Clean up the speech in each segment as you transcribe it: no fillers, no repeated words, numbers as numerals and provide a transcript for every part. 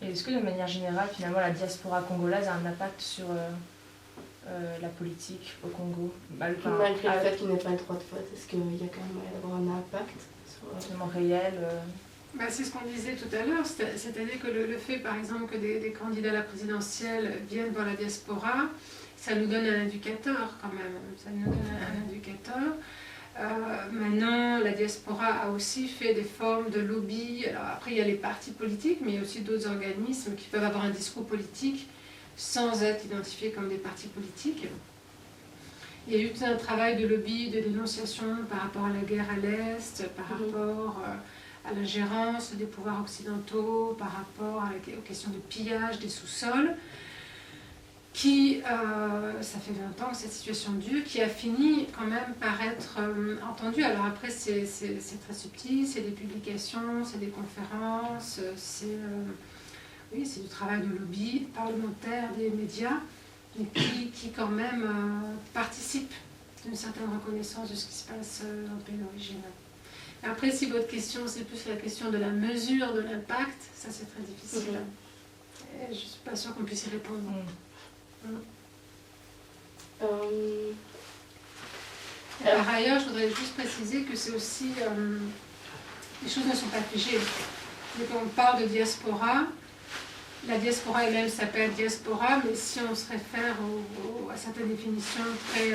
Et est-ce que de manière générale, finalement, la diaspora congolaise a un impact sur la politique au Congo, malgré le fait qu'il n'ait pas le droit de vote, est-ce qu'il y a quand même moyen d'avoir un impact vraiment réel C'est ce qu'on disait tout à l'heure, c'est-à-dire que le fait, par exemple, que des candidats à la présidentielle viennent voir la diaspora, ça nous donne un indicateur quand même, ça nous donne un indicateur. Maintenant, la diaspora a aussi fait des formes de lobby. Alors après, il y a les partis politiques, mais il y a aussi d'autres organismes qui peuvent avoir un discours politique sans être identifiés comme des partis politiques. Il y a eu tout un travail de lobby, de dénonciation par rapport à la guerre à l'Est, par rapport à l'ingérence des pouvoirs occidentaux, par rapport aux questions de pillage des sous-sols, qui, ça fait 20 ans que cette situation dure, qui a fini quand même par être entendue. Alors après, c'est très subtil, c'est des publications, c'est des conférences, c'est du travail de lobby parlementaire des médias, mais qui quand même participe d'une certaine reconnaissance de ce qui se passe dans le pays d'origine. Après, si votre question, c'est plus la question de la mesure de l'impact, ça c'est très difficile. Et je ne suis pas sûre qu'on puisse y répondre. Par ailleurs, je voudrais juste préciser que c'est aussi... les choses ne sont pas figées. Quand on parle de diaspora, la diaspora elle-même s'appelle diaspora, mais si on se réfère à certaines définitions très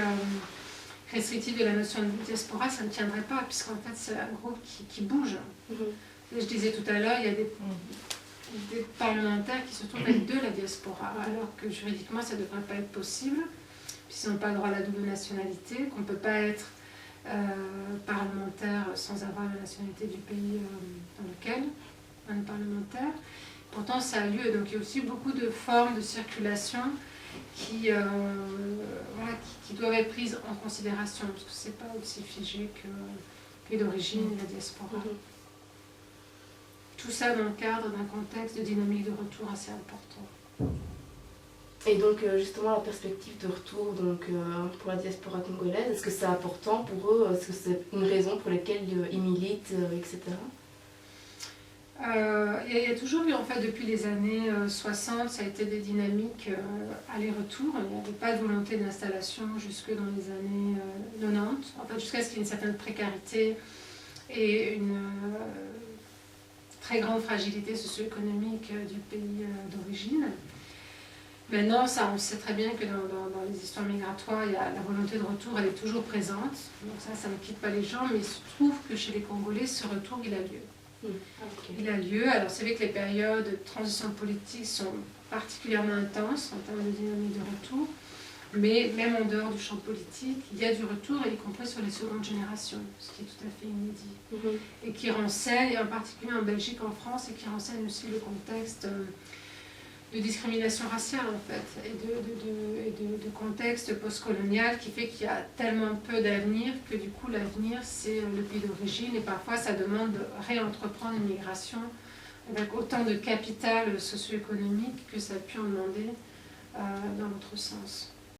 restrictives de la notion de diaspora, ça ne tiendrait pas, puisqu'en fait c'est un groupe qui bouge. Et je disais tout à l'heure, il y a des parlementaires qui se trouvent être de la diaspora, alors que juridiquement ça ne devrait pas être possible, puisqu'ils n'ont pas le droit à la double nationalité, qu'on ne peut pas être parlementaire sans avoir la nationalité du pays dans lequel on est parlementaire. Pourtant, ça a lieu. Donc, il y a aussi beaucoup de formes de circulation qui doivent être prises en considération, parce que ce n'est pas aussi figé que le pays d'origine et la diaspora. Tout ça dans le cadre d'un contexte de dynamique de retour assez important. Et donc, justement, la perspective de retour pour la diaspora congolaise, est-ce que c'est important pour eux? Est-ce que c'est une raison pour laquelle ils militent, etc.? Il y a toujours eu, en fait, depuis les années 60, ça a été des dynamiques aller-retour. Il n'y avait pas de volonté d'installation jusque dans les années 90, en fait, jusqu'à ce qu'il y ait une certaine précarité et une très grande fragilité socio-économique du pays d'origine. Maintenant, on sait très bien que dans les histoires migratoires, la volonté de retour, elle est toujours présente. Donc ça ne quitte pas les gens, mais il se trouve que chez les Congolais, ce retour, il a lieu. Il a lieu. Alors c'est vrai que les périodes de transition politique sont particulièrement intenses en termes de dynamique de retour, mais même en dehors du champ politique, il y a du retour, y compris sur les secondes générations, ce qui est tout à fait inédit. Et qui renseigne, en particulier en Belgique, en France, et qui renseigne aussi le contexte de discrimination raciale en fait, et de contexte postcolonial qui fait qu'il y a tellement peu d'avenir que du coup l'avenir c'est le pays d'origine et parfois ça demande de réentreprendre une migration avec autant de capital socio-économique que ça a pu en demander dans l'autre sens.